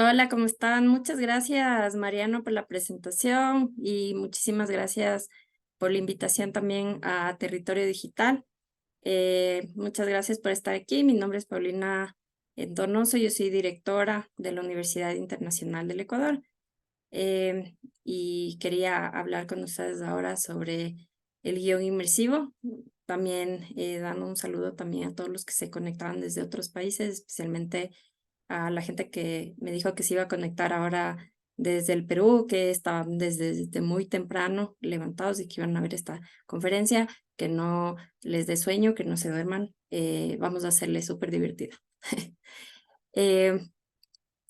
Hola, ¿cómo están? Muchas gracias, Mariano, por la presentación y muchísimas gracias por la invitación también a Territorio Digital. Muchas gracias por estar aquí. Mi nombre es Paulina Donoso, yo soy directora de la Universidad Internacional del Ecuador y quería hablar con ustedes ahora sobre el guión inmersivo. También dando un saludo también a todos los que se conectaban desde otros países, especialmente a la gente que me dijo que se iba a conectar ahora desde el Perú, que estaban desde muy temprano levantados y que iban a ver esta conferencia, que no les dé sueño, que no se duerman. Vamos a hacerle súper divertido. Eh,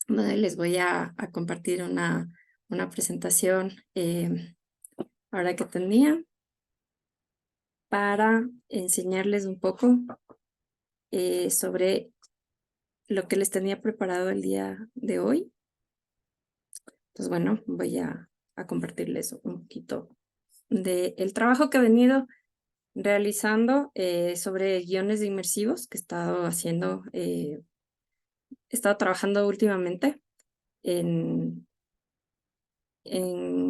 bueno, les voy a compartir una presentación ahora que tenía para enseñarles un poco sobre lo que les tenía preparado el día de hoy. Pues bueno, voy a compartirles un poquito del trabajo que he venido realizando sobre guiones inmersivos que he estado haciendo, he estado trabajando últimamente en,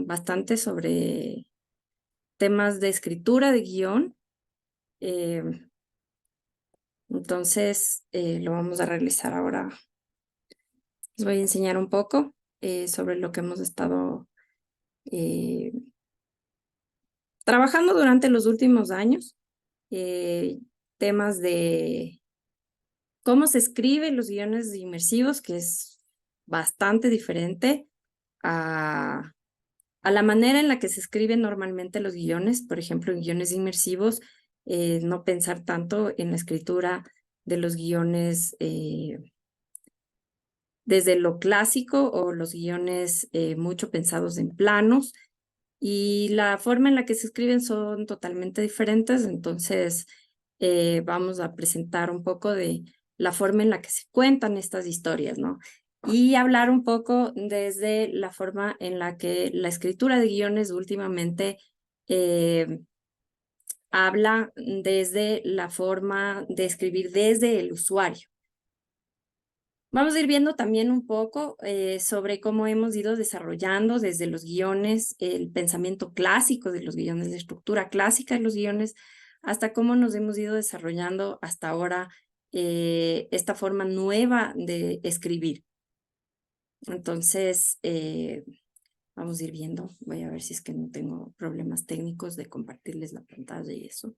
bastante sobre temas de escritura de guión. eh, entonces, lo vamos a realizar ahora. Les voy a enseñar un poco sobre lo que hemos estado eh, trabajando durante los últimos años. Temas de cómo se escriben los guiones inmersivos, que es bastante diferente a, la manera en la que se escriben normalmente los guiones. Por ejemplo, en guiones inmersivos, no pensar tanto en la escritura de los guiones desde lo clásico o los guiones mucho pensados en planos, y la forma en la que se escriben son totalmente diferentes. Entonces, vamos a presentar un poco de la forma en la que se cuentan estas historias, ¿no? Y hablar un poco desde la forma en la que la escritura de guiones últimamente habla desde la forma de escribir desde el usuario. Vamos a ir viendo también un poco sobre cómo hemos ido desarrollando desde los guiones, el pensamiento clásico de los guiones, la estructura clásica de los guiones, hasta cómo nos hemos ido desarrollando hasta ahora esta forma nueva de escribir. Entonces, vamos a ir viendo. Voy a ver si es que no tengo problemas técnicos de compartirles la pantalla y eso.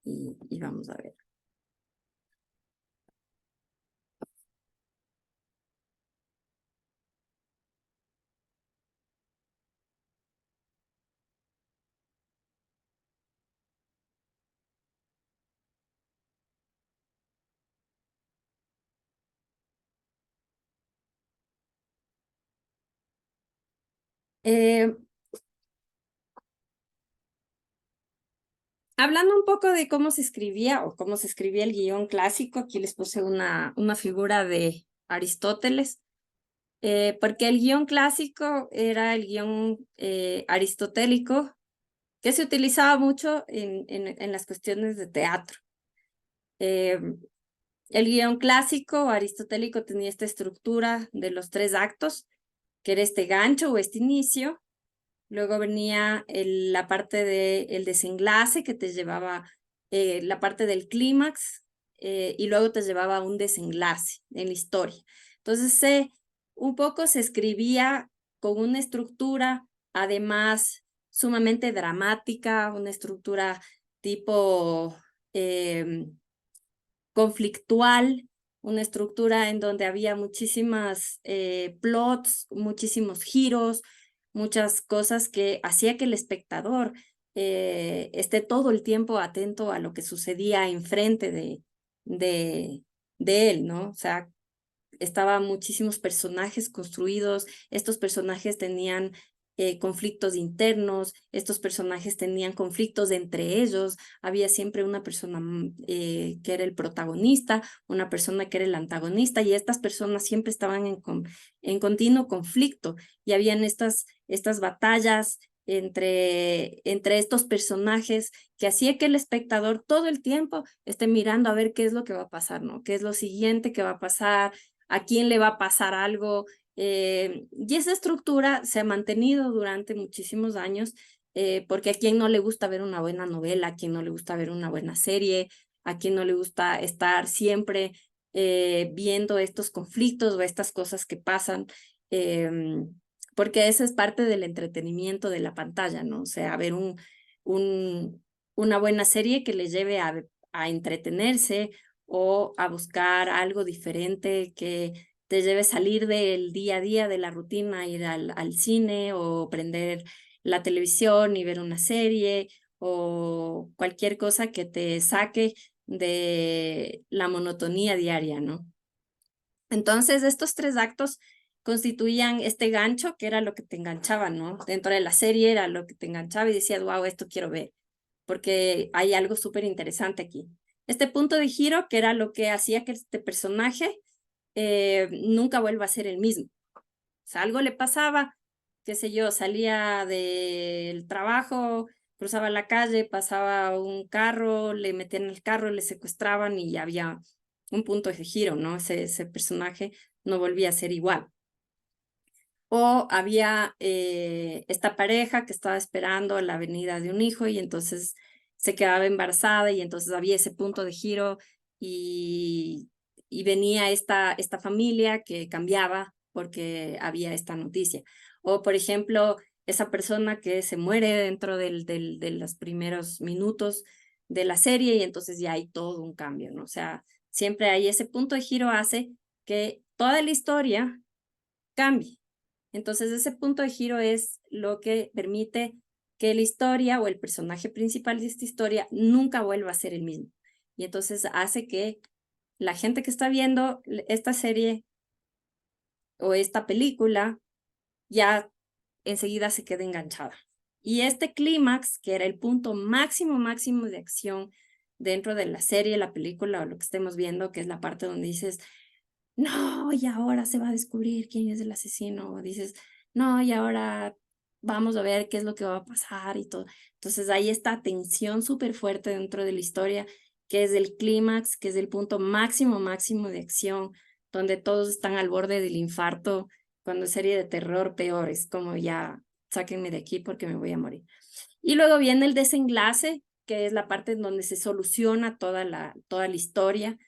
Y vamos a ver. Eh, Hablando un poco de cómo se escribía o cómo se escribía el guión clásico, aquí les puse una figura de Aristóteles, porque el guión clásico era el guión aristotélico que se utilizaba mucho en las cuestiones de teatro. Eh, el guión clásico aristotélico tenía esta estructura de los 3 actos, que era este gancho o este inicio. Luego venía la parte del desenlace que te llevaba la parte del clímax, y luego te llevaba a un desenlace en la historia. Entonces, un poco se escribía con una estructura, además, sumamente dramática, una estructura tipo conflictual, una estructura en donde había muchísimas plots, muchísimos giros, muchas cosas que hacía que el espectador esté todo el tiempo atento a lo que sucedía enfrente de, de él, ¿no? O sea, estaban muchísimos personajes construidos, estos personajes tenían conflictos internos, estos personajes tenían conflictos entre ellos, había siempre una persona que era el protagonista, una persona que era el antagonista, y estas personas siempre estaban en continuo conflicto, y habían estas batallas entre estos personajes que hacía que el espectador todo el tiempo esté mirando a ver qué es lo que va a pasar, ¿no? ¿Qué es lo siguiente que va a pasar? ¿A quién le va a pasar algo? Y esa estructura se ha mantenido durante muchísimos años, porque a quien no le gusta ver una buena novela, a quien no le gusta ver una buena serie, a quien no le gusta estar siempre viendo estos conflictos o estas cosas que pasan, porque eso es parte del entretenimiento de la pantalla, ¿no? O sea, ver una buena serie que le lleve a entretenerse o a buscar algo diferente que te lleve a salir del día a día, de la rutina, ir al cine o prender la televisión y ver una serie o cualquier cosa que te saque de la monotonía diaria, ¿no? Entonces, estos 3 actos constituían este gancho que era lo que te enganchaba, ¿no? Dentro de la serie era lo que te enganchaba y decías, wow, esto quiero ver, porque hay algo súper interesante aquí. Este punto de giro, que era lo que hacía que este personaje nunca vuelva a ser el mismo. O sea, algo le pasaba, qué sé yo, salía del trabajo, cruzaba la calle, pasaba un carro, le metían en el carro, le secuestraban y ya había un punto de giro, ¿no? Ese personaje no volvía a ser igual. O había esta pareja que estaba esperando la venida de un hijo y entonces se quedaba embarazada y entonces había ese punto de giro y venía esta familia que cambiaba porque había esta noticia. O, por ejemplo, esa persona que se muere dentro de los primeros minutos de la serie y entonces ya hay todo un cambio, ¿no? O sea, siempre hay ese punto de giro hace que toda la historia cambie. Entonces, ese punto de giro es lo que permite que la historia o el personaje principal de esta historia nunca vuelva a ser el mismo. Y entonces hace que la gente que está viendo esta serie o esta película ya enseguida se quede enganchada. Y este clímax, que era el punto máximo, máximo de acción dentro de la serie, la película o lo que estemos viendo, que es la parte donde dices, no, y ahora se va a descubrir quién es el asesino, o dices, no, y ahora vamos a ver qué es lo que va a pasar y todo. Entonces hay esta tensión súper fuerte dentro de la historia, que es el clímax, que es el punto máximo, máximo de acción, donde todos están al borde del infarto, cuando es serie de terror peor, es como ya, sáquenme de aquí porque me voy a morir. Y luego viene el desenlace, que es la parte en donde se soluciona toda la historia,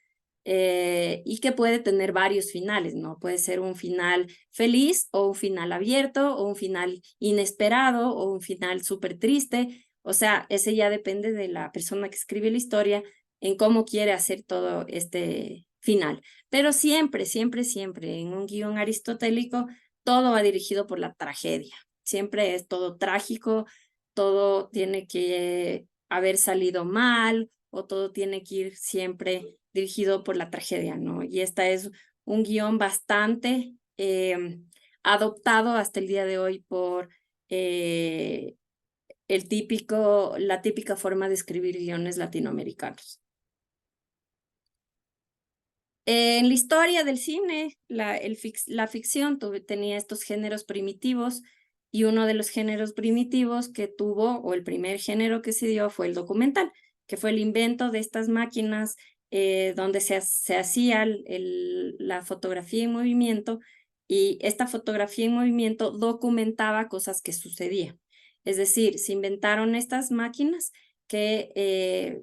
y que puede tener varios finales, ¿no? Puede ser un final feliz o un final abierto o un final inesperado o un final súper triste. O sea, ese ya depende de la persona que escribe la historia en cómo quiere hacer todo este final. Pero siempre, siempre, siempre en un guión aristotélico, todo va dirigido por la tragedia. Siempre es todo trágico, todo tiene que haber salido mal o todo tiene que ir siempre dirigido por la tragedia, ¿no? Y esta es un guión bastante adoptado hasta el día de hoy por la típica forma de escribir guiones latinoamericanos. En la historia del cine, la ficción tenía estos géneros primitivos y uno de los géneros primitivos que tuvo, o el primer género que se dio, fue el documental, que fue el invento de estas máquinas donde se hacía la fotografía en movimiento y esta fotografía en movimiento documentaba cosas que sucedían. Es decir, se inventaron estas máquinas que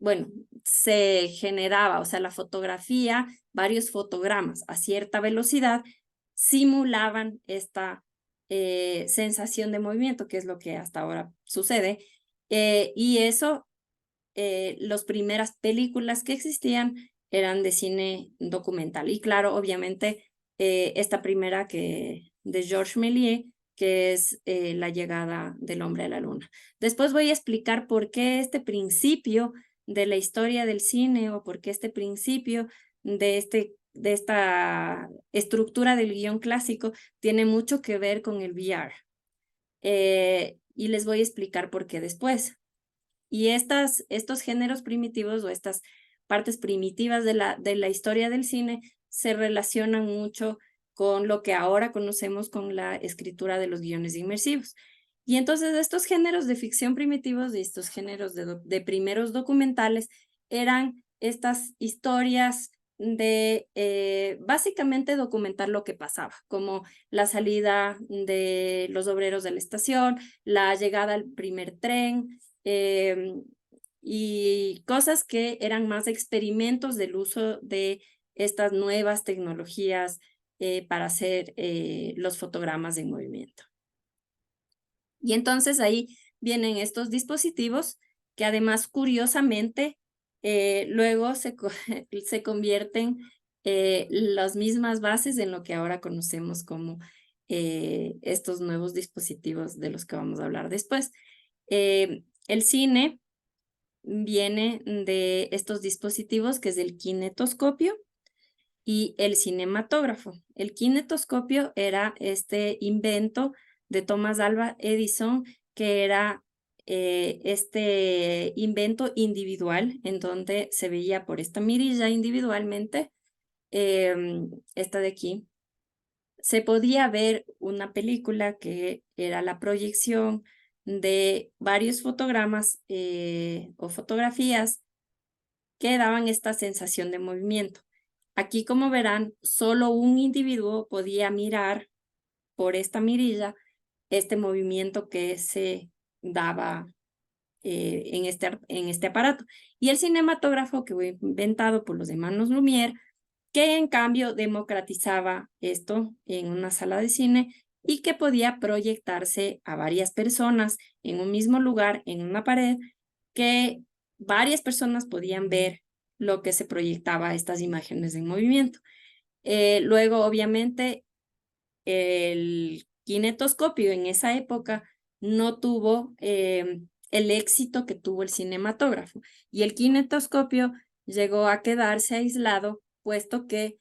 bueno, se generaba, o sea, la fotografía, varios fotogramas a cierta velocidad simulaban esta sensación de movimiento, que es lo que hasta ahora sucede. Y eso, las primeras películas que existían eran de cine documental. Y claro, obviamente, esta primera de Georges Méliès, que es la llegada del hombre a la luna. Después voy a explicar por qué este principio de la historia del cine o por qué este principio de esta estructura del guión clásico tiene mucho que ver con el VR. Y les voy a explicar por qué después. Y estos géneros primitivos o estas partes primitivas de la historia del cine se relacionan mucho con lo que ahora conocemos con la escritura de los guiones inmersivos. Y entonces estos géneros de ficción primitivos y estos géneros de primeros documentales eran estas historias de básicamente documentar lo que pasaba, como la salida de los obreros de la estación, la llegada al primer tren, y cosas que eran más experimentos del uso de estas nuevas tecnologías para hacer los fotogramas en movimiento. Y entonces ahí vienen estos dispositivos que además, curiosamente, luego se convierten las mismas bases en lo que ahora conocemos como estos nuevos dispositivos de los que vamos a hablar después. El cine viene de estos dispositivos, que es el kinetoscopio y el cinematógrafo. El kinetoscopio era este invento de Thomas Alva Edison, que era este invento individual, en donde se veía por esta mirilla individualmente, esta de aquí, se podía ver una película que era la proyección de varios fotogramas o fotografías que daban esta sensación de movimiento. Aquí, como verán, solo un individuo podía mirar por esta mirilla este movimiento que se daba en este aparato. Y el cinematógrafo, que fue inventado por los hermanos Lumière, que en cambio democratizaba esto en una sala de cine y que podía proyectarse a varias personas en un mismo lugar, en una pared, que varias personas podían ver lo que se proyectaba estas imágenes en movimiento. Luego, obviamente, el kinetoscopio en esa época no tuvo el éxito que tuvo el cinematógrafo, y el kinetoscopio llegó a quedarse aislado, puesto que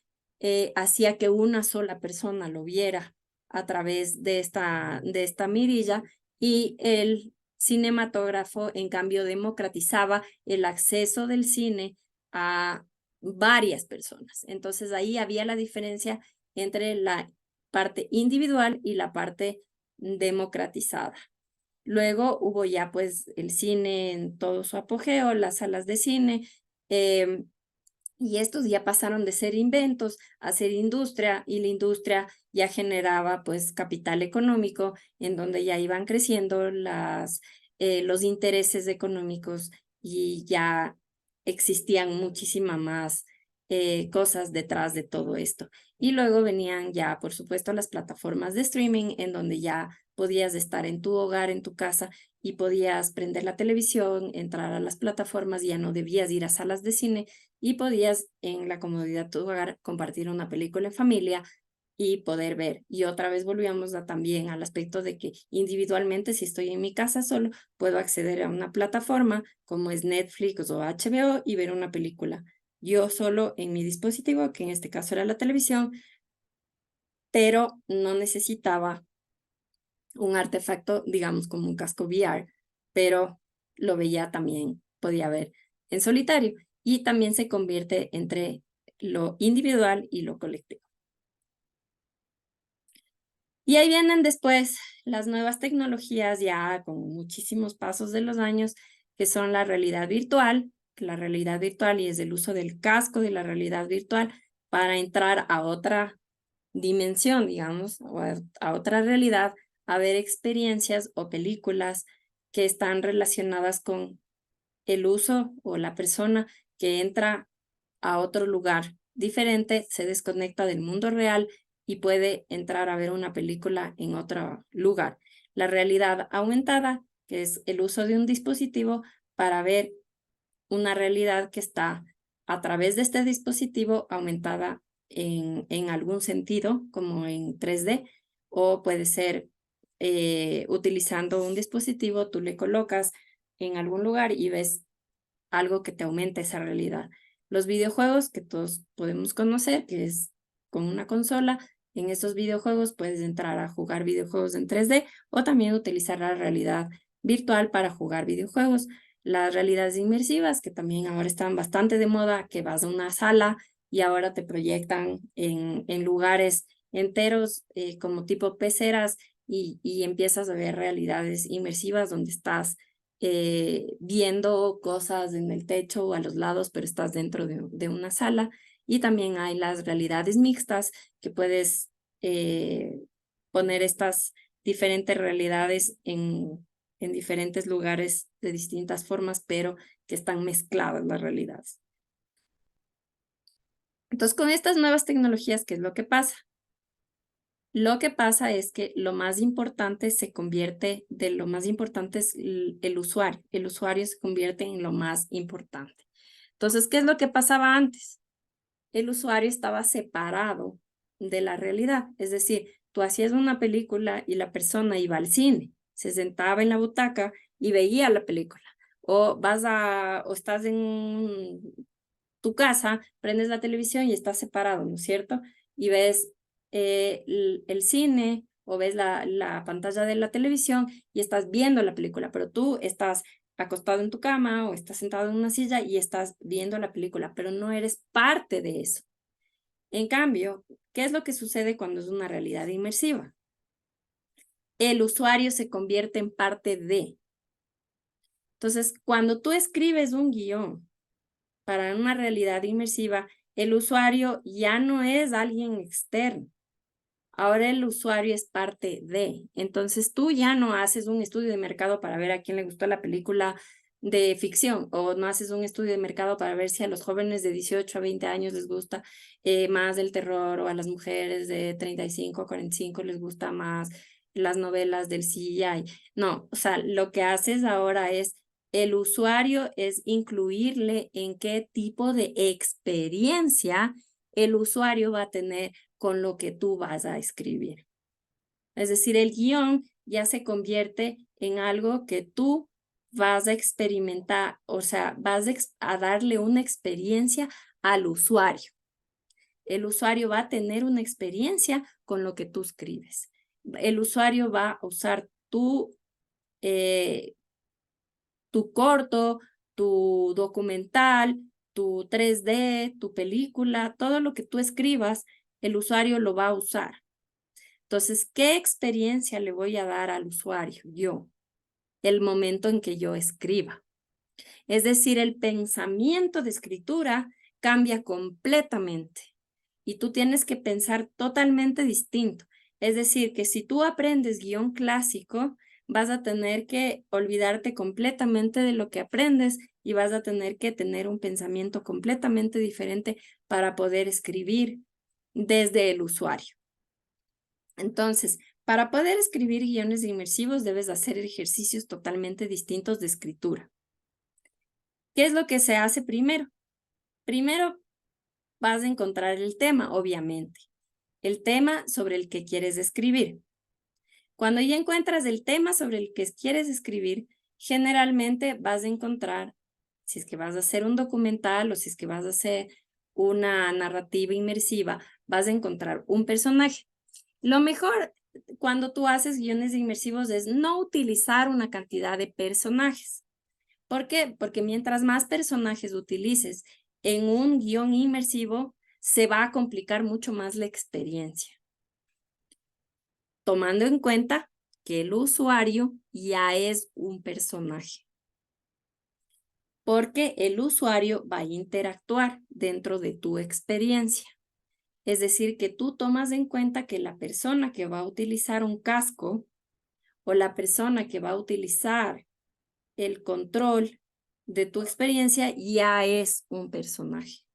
hacía que una sola persona lo viera a través de esta mirilla, y el cinematógrafo, en cambio, democratizaba el acceso del cine a varias personas. Entonces ahí había la diferencia entre la parte individual y la parte democratizada. Luego hubo ya pues el cine en todo su apogeo, las salas de cine, y estos ya pasaron de ser inventos a ser industria, y la industria ya generaba pues capital económico, en donde ya iban creciendo los intereses económicos, y ya existían muchísimas más cosas detrás de todo esto. Y luego venían ya, por supuesto, las plataformas de streaming, en donde ya podías estar en tu hogar, en tu casa, y podías prender la televisión, entrar a las plataformas, ya no debías ir a salas de cine, y podías en la comodidad de tu hogar compartir una película en familia y poder ver. Y otra vez volvíamos también al aspecto de que individualmente, si estoy en mi casa solo, puedo acceder a una plataforma como es Netflix o HBO y ver una película. Yo solo en mi dispositivo, que en este caso era la televisión, pero no necesitaba un artefacto, digamos, como un casco VR, pero lo veía también, podía ver en solitario, y también se convierte entre lo individual y lo colectivo. Y ahí vienen después las nuevas tecnologías, ya con muchísimos pasos de los años, que son la realidad virtual y es el uso del casco de la realidad virtual para entrar a otra dimensión, digamos, o a otra realidad, a ver experiencias o películas que están relacionadas con el uso o la persona que entra a otro lugar diferente, se desconecta del mundo real y puede entrar a ver una película en otro lugar. La realidad aumentada, que es el uso de un dispositivo para ver una realidad que está a través de este dispositivo aumentada en algún sentido, como en 3D, o puede ser utilizando un dispositivo, tú le colocas en algún lugar y ves algo que te aumente esa realidad. Los videojuegos que todos podemos conocer, que es con una consola, en estos videojuegos puedes entrar a jugar videojuegos en 3D o también utilizar la realidad virtual para jugar videojuegos. Las realidades inmersivas, que también ahora están bastante de moda, que vas a una sala y ahora te proyectan en lugares enteros como tipo peceras, y empiezas a ver realidades inmersivas donde estás viendo cosas en el techo o a los lados, pero estás dentro de una sala. Y también hay las realidades mixtas, que puedes poner estas diferentes realidades en diferentes lugares de distintas formas, pero que están mezcladas las realidades. Entonces, con estas nuevas tecnologías, ¿qué es lo que pasa? Lo que pasa es que lo más importante se convierte, de lo más importante es el usuario. El usuario se convierte en lo más importante. Entonces, ¿qué es lo que pasaba antes? El usuario estaba separado de la realidad. Es decir, tú hacías una película y la persona iba al cine, se sentaba en la butaca y veía la película. O estás en tu casa, prendes la televisión y estás separado, ¿no es cierto? Y ves el cine o ves la pantalla de la televisión y estás viendo la película, pero tú estás acostado en tu cama o estás sentado en una silla y estás viendo la película, pero no eres parte de eso. En cambio, ¿qué es lo que sucede cuando es una realidad inmersiva? El usuario se convierte en parte de. Entonces, cuando tú escribes un guión para una realidad inmersiva, el usuario ya no es alguien externo. Ahora el usuario es parte de. Entonces tú ya no haces un estudio de mercado para ver a quién le gustó la película de ficción, o no haces un estudio de mercado para ver si a los jóvenes de 18 a 20 años les gusta más el terror, o a las mujeres de 35 a 45 les gusta más las novelas del CGI. No, o sea, lo que haces ahora es, el usuario es incluirle en qué tipo de experiencia el usuario va a tener con lo que tú vas a escribir. Es decir, el guión ya se convierte en algo que tú vas a experimentar, o sea, vas a darle una experiencia al usuario. El usuario va a tener una experiencia con lo que tú escribes. El usuario va a usar tu corto, tu documental, tu 3D, tu película, todo lo que tú escribas, el usuario lo va a usar. Entonces, ¿qué experiencia le voy a dar al usuario? Yo, el momento en que yo escriba. Es decir, el pensamiento de escritura cambia completamente y tú tienes que pensar totalmente distinto. Es decir, que si tú aprendes guión clásico, vas a tener que olvidarte completamente de lo que aprendes y vas a tener que tener un pensamiento completamente diferente para poder escribir desde el usuario. Entonces, para poder escribir guiones inmersivos debes hacer ejercicios totalmente distintos de escritura. ¿Qué es lo que se hace primero? Primero vas a encontrar el tema, obviamente. El tema sobre el que quieres escribir. Cuando ya encuentras el tema sobre el que quieres escribir, generalmente vas a encontrar, si es que vas a hacer un documental o si es que vas a hacer una narrativa inmersiva, vas a encontrar un personaje. Lo mejor cuando tú haces guiones inmersivos es no utilizar una cantidad de personajes. ¿Por qué? Porque mientras más personajes utilices en un guión inmersivo, se va a complicar mucho más la experiencia. Tomando en cuenta que el usuario ya es un personaje. Porque el usuario va a interactuar dentro de tu experiencia. Es decir, que tú tomas en cuenta que la persona que va a utilizar un casco o la persona que va a utilizar el control de tu experiencia ya es un personaje.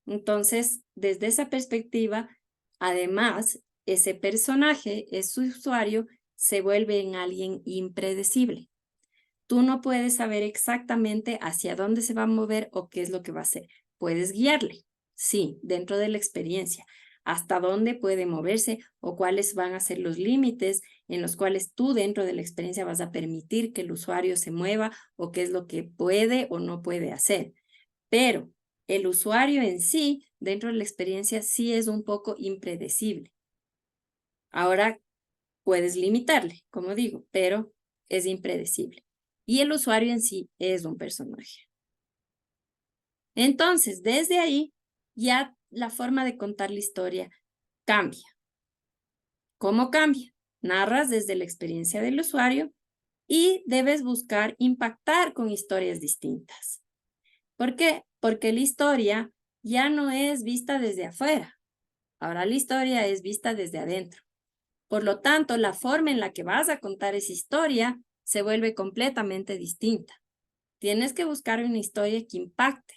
Entonces, desde esa perspectiva, además, ese personaje, ese usuario, se vuelve en alguien impredecible. Tú no puedes saber exactamente hacia dónde se va a mover o qué es lo que va a hacer. Puedes guiarle, sí, dentro de la experiencia, hasta dónde puede moverse o cuáles van a ser los límites en los cuales tú dentro de la experiencia vas a permitir que el usuario se mueva o qué es lo que puede o no puede hacer. Pero el usuario en sí, dentro de la experiencia, sí es un poco impredecible. Ahora puedes limitarle, como digo, pero es impredecible. Y el usuario en sí es un personaje. Entonces, desde ahí, ya la forma de contar la historia cambia. ¿Cómo cambia? Narras desde la experiencia del usuario y debes buscar impactar con historias distintas. ¿Por qué? Porque la historia ya no es vista desde afuera. Ahora la historia es vista desde adentro. Por lo tanto, la forma en la que vas a contar esa historia se vuelve completamente distinta. Tienes que buscar una historia que impacte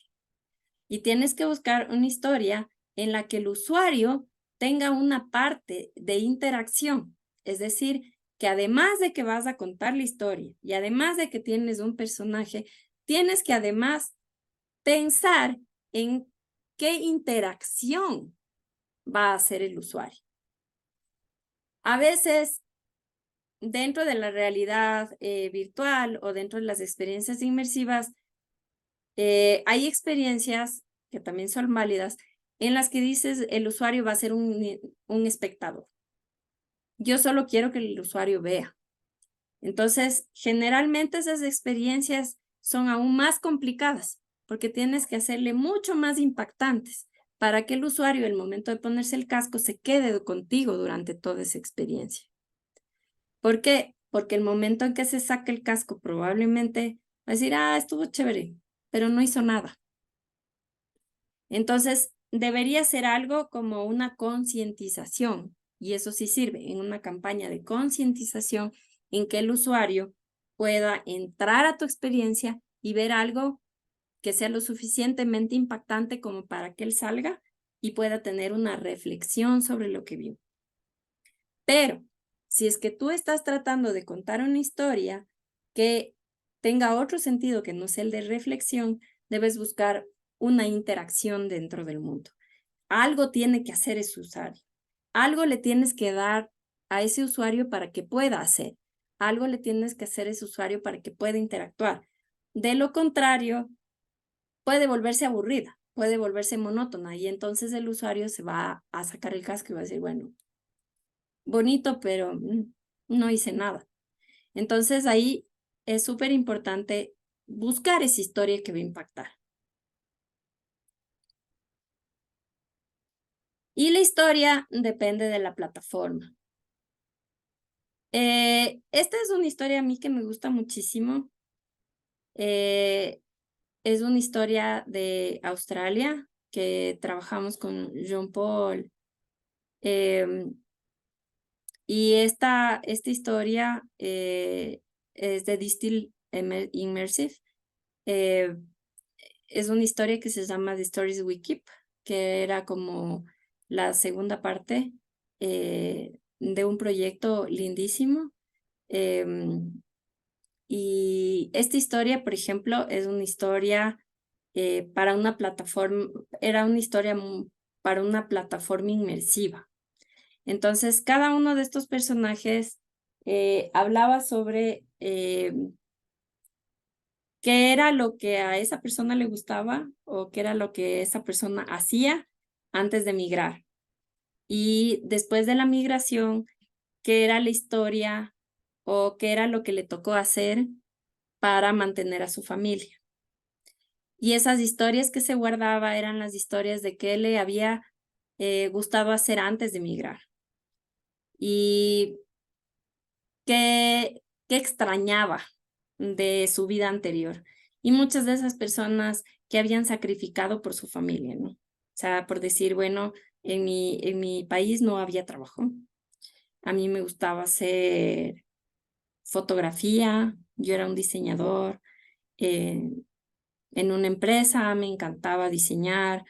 y tienes que buscar una historia en la que el usuario tenga una parte de interacción. Es decir, que además de que vas a contar la historia y además de que tienes un personaje, tienes que además pensar en qué interacción va a hacer el usuario. A veces, dentro de la realidad virtual o dentro de las experiencias inmersivas, hay experiencias que también son válidas en las que dices el usuario va a ser un espectador. Yo solo quiero que el usuario vea. Entonces, generalmente esas experiencias son aún más complicadas porque tienes que hacerle mucho más impactantes para que el usuario, al momento de ponerse el casco, se quede contigo durante toda esa experiencia. ¿Por qué? Porque el momento en que se saque el casco probablemente va a decir, estuvo chévere, pero no hizo nada. Entonces, debería ser algo como una concientización, y eso sí sirve en una campaña de concientización en que el usuario pueda entrar a tu experiencia y ver algo que sea lo suficientemente impactante como para que él salga y pueda tener una reflexión sobre lo que vio. Pero si es que tú estás tratando de contar una historia que tenga otro sentido que no sea el de reflexión, debes buscar una interacción dentro del mundo. Algo tiene que hacer ese usuario. Algo le tienes que dar a ese usuario para que pueda hacer. Algo le tienes que hacer a ese usuario para que pueda interactuar. De lo contrario, puede volverse aburrida, puede volverse monótona y entonces el usuario se va a sacar el casco y va a decir, bueno, bonito, pero no hice nada. Entonces ahí es súper importante buscar esa historia que va a impactar. Y la historia depende de la plataforma. Esta es una historia a mí que me gusta muchísimo. Es una historia de Australia que trabajamos con Jean Paul. Y esta historia es de Distill Immersive. Es una historia que se llama The Stories We Keep, que era como la segunda parte de un proyecto lindísimo. Y esta historia, por ejemplo, es una historia para una plataforma, era una historia para una plataforma inmersiva. Entonces, cada uno de estos personajes hablaba sobre qué era lo que a esa persona le gustaba o qué era lo que esa persona hacía antes de migrar. Y después de la migración, qué era la historia o qué era lo que le tocó hacer para mantener a su familia. Y esas historias que se guardaba eran las historias de qué le había gustado hacer antes de migrar. Y qué extrañaba de su vida anterior. Y muchas de esas personas que habían sacrificado por su familia, ¿no? O sea, por decir, bueno, en mi país no había trabajo. A mí me gustaba hacer fotografía, yo era un diseñador. En una empresa me encantaba diseñar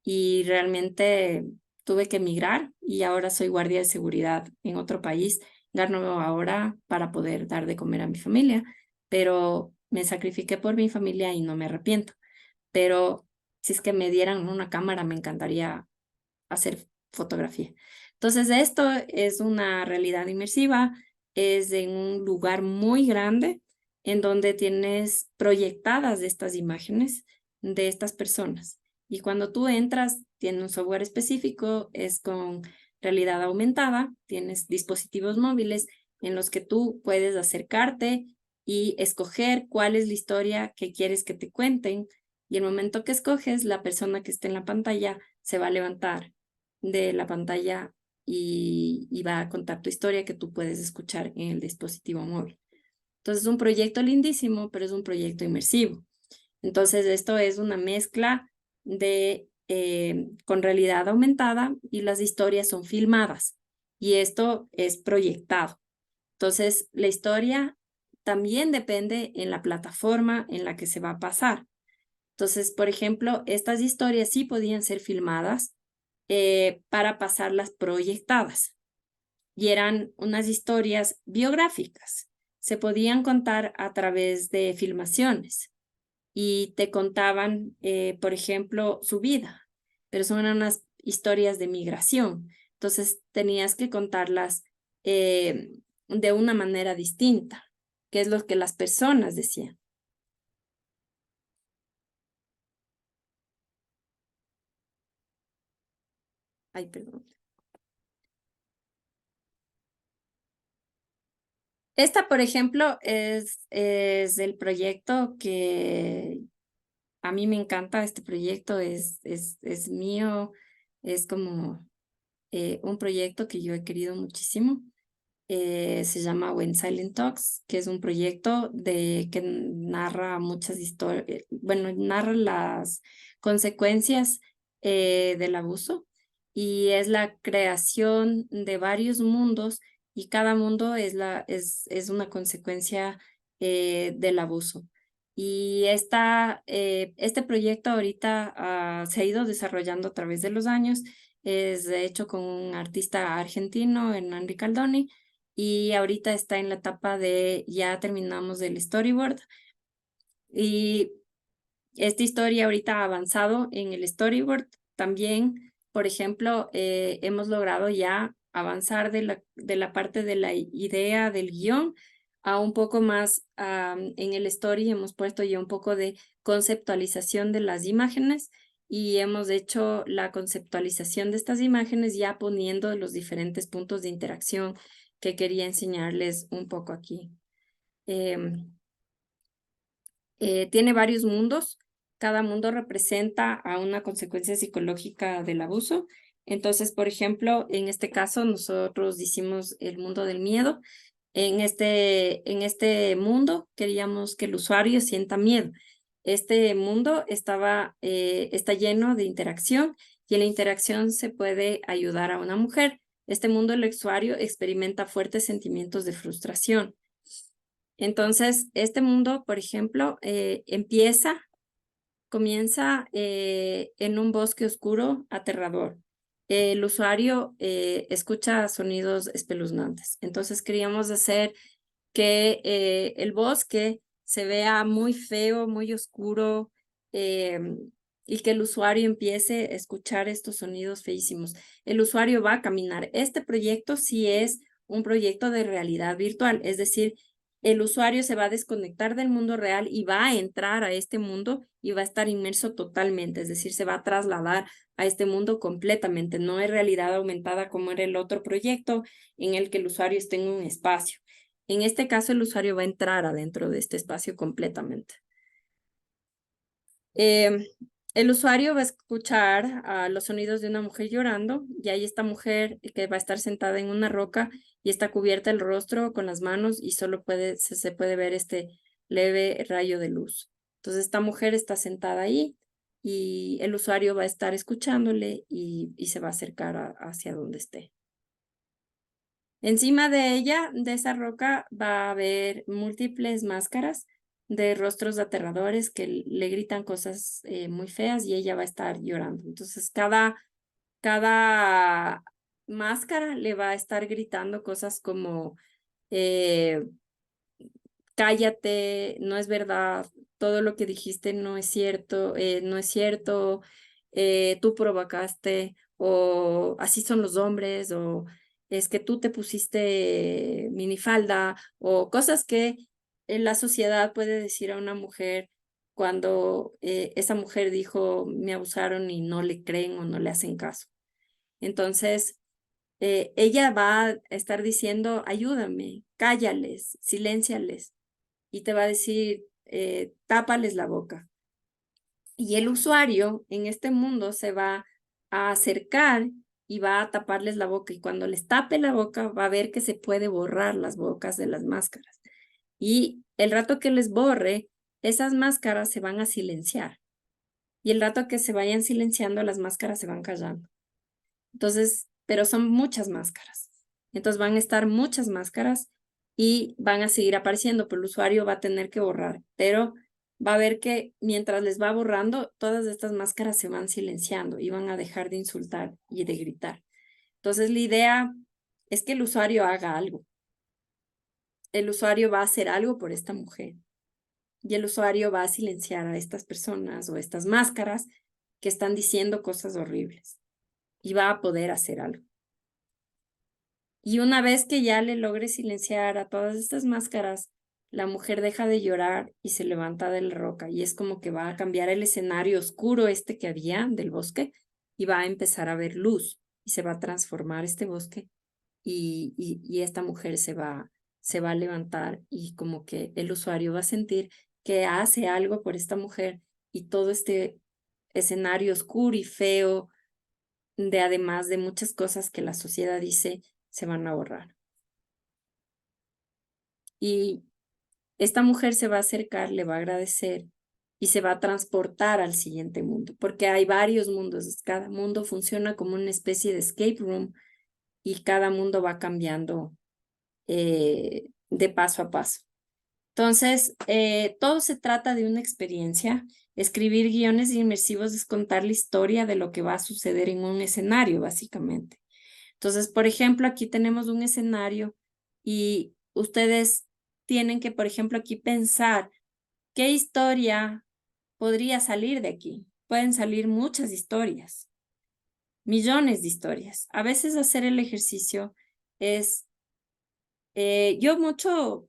y realmente tuve que emigrar y ahora soy guardia de seguridad en otro país. Gano ahora para poder dar de comer a mi familia, pero me sacrifiqué por mi familia y no me arrepiento. Pero si es que me dieran una cámara, me encantaría hacer fotografía. Entonces, esto es una realidad inmersiva, es en un lugar muy grande en donde tienes proyectadas estas imágenes de estas personas. Y cuando tú entras, tiene un software específico, es con realidad aumentada, tienes dispositivos móviles en los que tú puedes acercarte y escoger cuál es la historia que quieres que te cuenten. Y el momento que escoges, la persona que esté en la pantalla se va a levantar de la pantalla y va a contar tu historia que tú puedes escuchar en el dispositivo móvil. Entonces es un proyecto lindísimo, pero es un proyecto inmersivo. Entonces esto es una mezcla de con realidad aumentada y las historias son filmadas y esto es proyectado. Entonces, la historia también depende en la plataforma en la que se va a pasar. Entonces, por ejemplo, estas historias sí podían ser filmadas para pasarlas proyectadas y eran unas historias biográficas. Se podían contar a través de filmaciones y te contaban, por ejemplo, su vida, pero son unas historias de migración. Entonces tenías que contarlas de una manera distinta, que es lo que las personas decían. Ay, perdón. Esta, por ejemplo, es el proyecto que a mí me encanta. Este proyecto es mío, es como un proyecto que yo he querido muchísimo. Se llama When Silent Talks, que es un proyecto que narra muchas historias, bueno, narra las consecuencias del abuso y es la creación de varios mundos y cada mundo es una consecuencia del abuso. Y este proyecto ahorita se ha ido desarrollando a través de los años. Es de hecho con un artista argentino, Hernán Ricaldoni, y ahorita está en la etapa de ya terminamos el storyboard y esta historia ahorita ha avanzado en el storyboard. También, por ejemplo, hemos logrado ya avanzar de la parte de la idea del guión a un poco más en el story. Hemos puesto ya un poco de conceptualización de las imágenes y hemos hecho la conceptualización de estas imágenes ya poniendo los diferentes puntos de interacción que quería enseñarles un poco aquí. Tiene varios mundos. Cada mundo representa a una consecuencia psicológica del abuso. Entonces, por ejemplo, en este caso nosotros hicimos el mundo del miedo. En este mundo queríamos que el usuario sienta miedo. Este mundo está lleno de interacción y en la interacción se puede ayudar a una mujer. Este mundo el usuario experimenta fuertes sentimientos de frustración. Entonces, este mundo, por ejemplo, comienza en un bosque oscuro, aterrador. El usuario escucha sonidos espeluznantes. Entonces, queríamos hacer que el bosque se vea muy feo, muy oscuro, y que el usuario empiece a escuchar estos sonidos feísimos. El usuario va a caminar. Este proyecto sí es un proyecto de realidad virtual, es decir, el usuario se va a desconectar del mundo real y va a entrar a este mundo y va a estar inmerso totalmente, es decir, se va a trasladar a este mundo completamente. No es realidad aumentada como era el otro proyecto en el que el usuario está en un espacio. En este caso, el usuario va a entrar adentro de este espacio completamente. El usuario va a escuchar los sonidos de una mujer llorando y hay esta mujer que va a estar sentada en una roca y está cubierta el rostro con las manos y solo se puede ver este leve rayo de luz. Entonces esta mujer está sentada ahí y el usuario va a estar escuchándole y se va a acercar hacia donde esté. Encima de ella, de esa roca, va a haber múltiples máscaras de rostros aterradores que le gritan cosas muy feas y ella va a estar llorando. Entonces, cada máscara le va a estar gritando cosas como, cállate, no es verdad, todo lo que dijiste no es cierto, tú provocaste, o así son los hombres, o es que tú te pusiste minifalda, o cosas que la sociedad puede decir a una mujer cuando esa mujer dijo me abusaron y no le creen o no le hacen caso. Entonces, ella va a estar diciendo, ayúdame, cállales, silénciales, y te va a decir, tápales la boca. Y el usuario en este mundo se va a acercar y va a taparles la boca. Y cuando les tape la boca, va a ver que se puede borrar las bocas de las máscaras. Y el rato que les borre, esas máscaras se van a silenciar. y el rato que se vayan silenciando, las máscaras se van callando. Entonces, pero son muchas máscaras. Entonces van a estar muchas máscaras y van a seguir apareciendo, pero el usuario va a tener que borrar. Pero va a ver que mientras les va borrando, todas estas máscaras se van silenciando y van a dejar de insultar y de gritar. Entonces la idea es que el usuario haga algo. El usuario va a hacer algo por esta mujer. Y el usuario va a silenciar a estas personas o estas máscaras que están diciendo cosas horribles. Y va a poder hacer algo. Y una vez que ya le logre silenciar a todas estas máscaras, la mujer deja de llorar y se levanta de la roca. Y es como que va a cambiar el escenario oscuro este que había del bosque y va a empezar a ver luz. Y se va a transformar este bosque y esta mujer se va a levantar y como que el usuario va a sentir que hace algo por esta mujer y todo este escenario oscuro y feo de además de muchas cosas que la sociedad dice se van a borrar. Y esta mujer se va a acercar, le va a agradecer y se va a transportar al siguiente mundo, porque hay varios mundos, cada mundo funciona como una especie de escape room y cada mundo va cambiando de paso a paso. Entonces, todo se trata de una experiencia. Escribir guiones inmersivos es contar la historia de lo que va a suceder en un escenario, básicamente. Entonces, por ejemplo, aquí tenemos un escenario y ustedes tienen que, por ejemplo, aquí pensar qué historia podría salir de aquí. Pueden salir muchas historias, millones de historias. A veces hacer el ejercicio es, yo mucho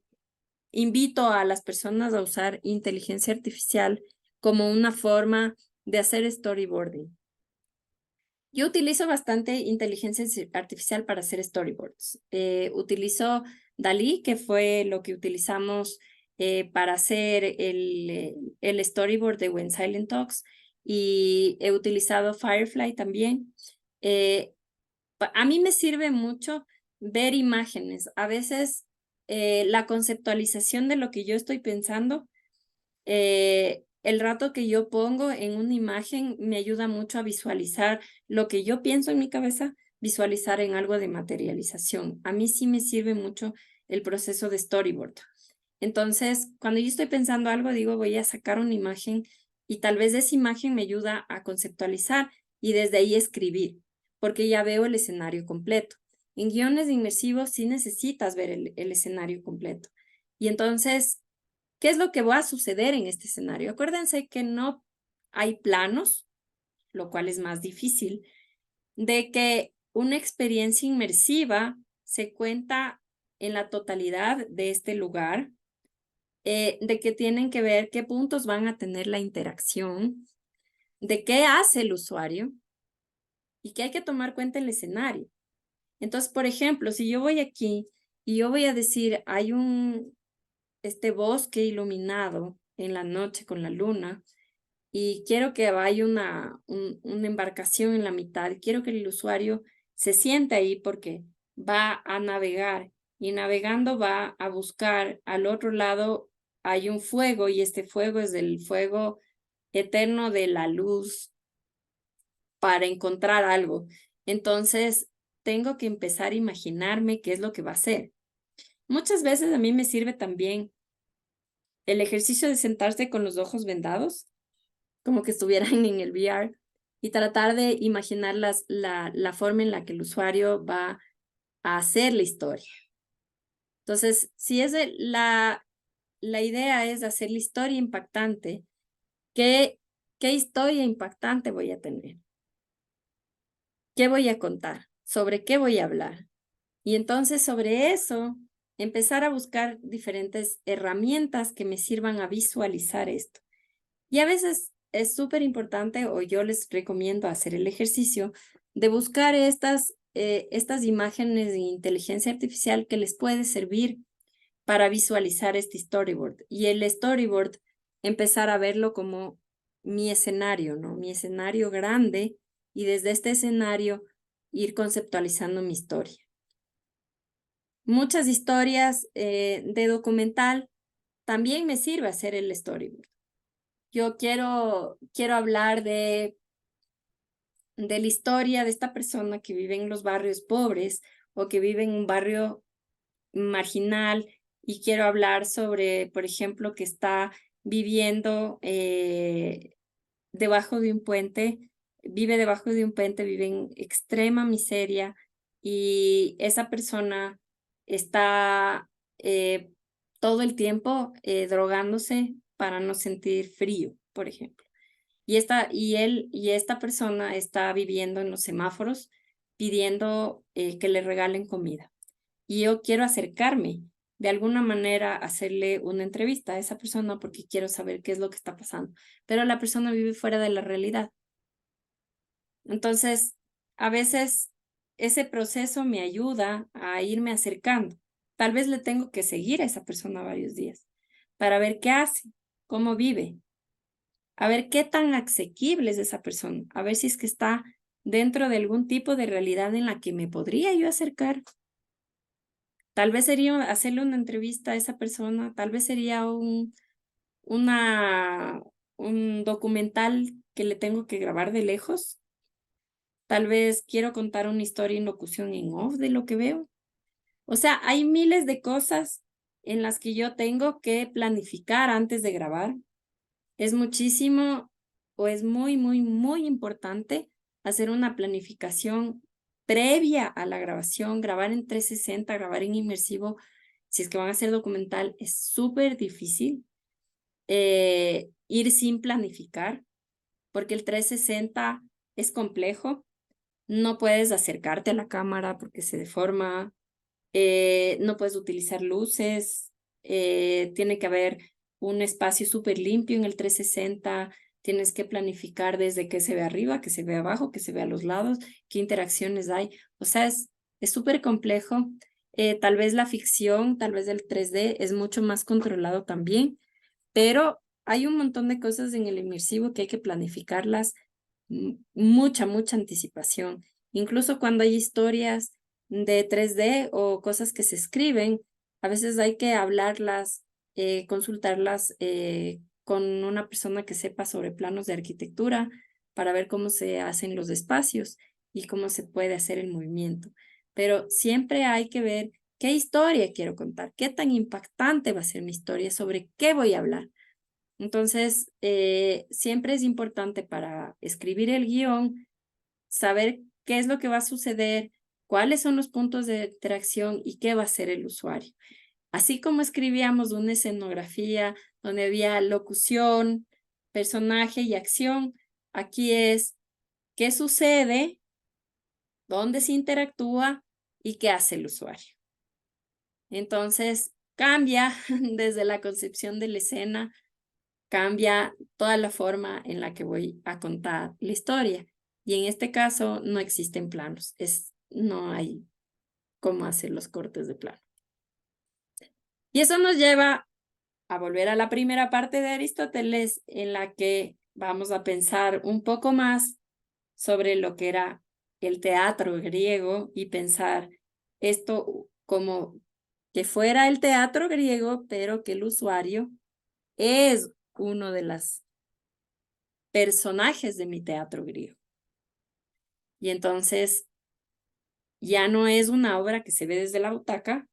invito a las personas a usar inteligencia artificial como una forma de hacer storyboarding. Yo utilizo bastante inteligencia artificial para hacer storyboards. Utilizo Dalí, que fue lo que utilizamos para hacer el storyboard de When Silent Talks, y he utilizado Firefly también. A mí me sirve mucho ver imágenes. A veces la conceptualización de lo que yo estoy pensando, el rato que yo pongo en una imagen me ayuda mucho a visualizar lo que yo pienso en mi cabeza, visualizar en algo de materialización. A mí sí me sirve mucho el proceso de storyboard. Entonces, cuando yo estoy pensando algo, digo, voy a sacar una imagen y tal vez esa imagen me ayuda a conceptualizar y desde ahí escribir, porque ya veo el escenario completo. En guiones inmersivos sí necesitas ver el escenario completo. Y entonces, ¿qué es lo que va a suceder en este escenario? Acuérdense que no hay planos, lo cual es más difícil, de que una experiencia inmersiva se cuenta en la totalidad de este lugar, de que tienen que ver qué puntos van a tener la interacción, de qué hace el usuario y que hay que tomar cuenta el escenario. Entonces, por ejemplo, si yo voy aquí y yo voy a decir, hay este bosque iluminado en la noche con la luna y quiero que vaya una embarcación en la mitad, quiero que el usuario se siente ahí porque va a navegar y navegando va a buscar al otro lado hay un fuego y este fuego es el fuego eterno de la luz para encontrar algo. Entonces, tengo que empezar a imaginarme qué es lo que va a hacer. Muchas veces a mí me sirve también el ejercicio de sentarse con los ojos vendados, como que estuvieran en el VR, y tratar de imaginar la forma en la que el usuario va a hacer la historia. Entonces, si es la idea es hacer la historia impactante, ¿qué historia impactante voy a tener? ¿Qué voy a contar? ¿Sobre qué voy a hablar? Y entonces sobre eso, empezar a buscar diferentes herramientas que me sirvan a visualizar esto. Y a veces es súper importante, o yo les recomiendo hacer el ejercicio de buscar estas imágenes de inteligencia artificial que les puede servir para visualizar este storyboard. Y el storyboard, empezar a verlo como mi escenario, ¿no? Mi escenario grande, y desde este escenario ir conceptualizando mi historia. Muchas historias de documental también me sirve hacer el storyboard. yo quiero hablar de la historia de esta persona que vive en los barrios pobres o que vive en un barrio marginal, y quiero hablar sobre, por ejemplo, que está viviendo debajo de un puente, vive debajo de un puente, vive en extrema miseria, y esa persona está todo el tiempo drogándose para no sentir frío, por ejemplo. Y esta persona está viviendo en los semáforos pidiendo que le regalen comida. Y yo quiero acercarme, de alguna manera, hacerle una entrevista a esa persona porque quiero saber qué es lo que está pasando. Pero la persona vive fuera de la realidad. Entonces, a veces ese proceso me ayuda a irme acercando. Tal vez le tengo que seguir a esa persona varios días para ver qué hace, cómo vive, a ver qué tan asequible es esa persona, a ver si es que está dentro de algún tipo de realidad en la que me podría yo acercar. Tal vez sería hacerle una entrevista a esa persona, tal vez sería una, un documental que le tengo que grabar de lejos, tal vez quiero contar una historia en locución en off de lo que veo. O sea, hay miles de cosas en las que yo tengo que planificar antes de grabar. Es muchísimo o es muy, muy, muy importante hacer una planificación previa a la grabación, grabar en 360, grabar en inmersivo. Si es que van a hacer documental, es súper difícil ir sin planificar, porque el 360 es complejo. No puedes acercarte a la cámara porque se deforma, no puedes utilizar luces, tiene que haber un espacio súper limpio en el 360, tienes que planificar desde qué se ve arriba, qué se ve abajo, qué se ve a los lados, qué interacciones hay. O sea, es súper complejo. Tal vez la ficción, tal vez el 3D es mucho más controlado también, pero hay un montón de cosas en el inmersivo que hay que planificarlas, mucha, mucha anticipación. Incluso cuando hay historias de 3D o cosas que se escriben, a veces hay que hablarlas, consultarlas con una persona que sepa sobre planos de arquitectura para ver cómo se hacen los espacios y cómo se puede hacer el movimiento. Pero siempre hay que ver qué historia quiero contar, qué tan impactante va a ser mi historia, sobre qué voy a hablar. Entonces, siempre es importante para escribir el guión saber qué es lo que va a suceder, cuáles son los puntos de interacción y qué va a hacer el usuario. Así como escribíamos una escenografía donde había locución, personaje y acción, aquí es qué sucede, dónde se interactúa y qué hace el usuario. Entonces, cambia desde la concepción de la escena, cambia toda la forma en la que voy a contar la historia. Y en este caso no existen planos, no hay cómo hacer los cortes de plano. Y eso nos lleva a volver a la primera parte de Aristóteles, en la que vamos a pensar un poco más sobre lo que era el teatro griego y pensar esto como que fuera el teatro griego, pero que el usuario es uno de los personajes de mi teatro griego. Y entonces ya no es una obra que se ve desde la butaca,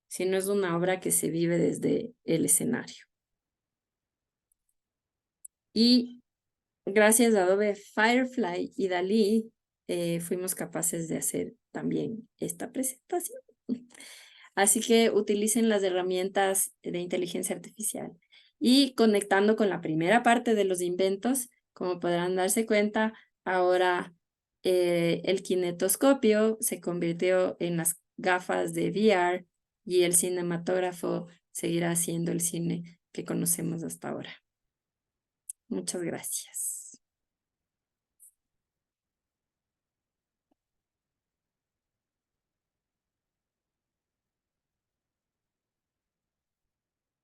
sino es una obra que se vive desde el escenario. Y gracias a Adobe Firefly y Dalí, fuimos capaces de hacer también esta presentación. Así que utilicen las herramientas de inteligencia artificial. Y conectando con la primera parte de los inventos, como podrán darse cuenta, ahora el kinetoscopio se convirtió en las gafas de VR y el cinematógrafo seguirá siendo el cine que conocemos hasta ahora. Muchas gracias.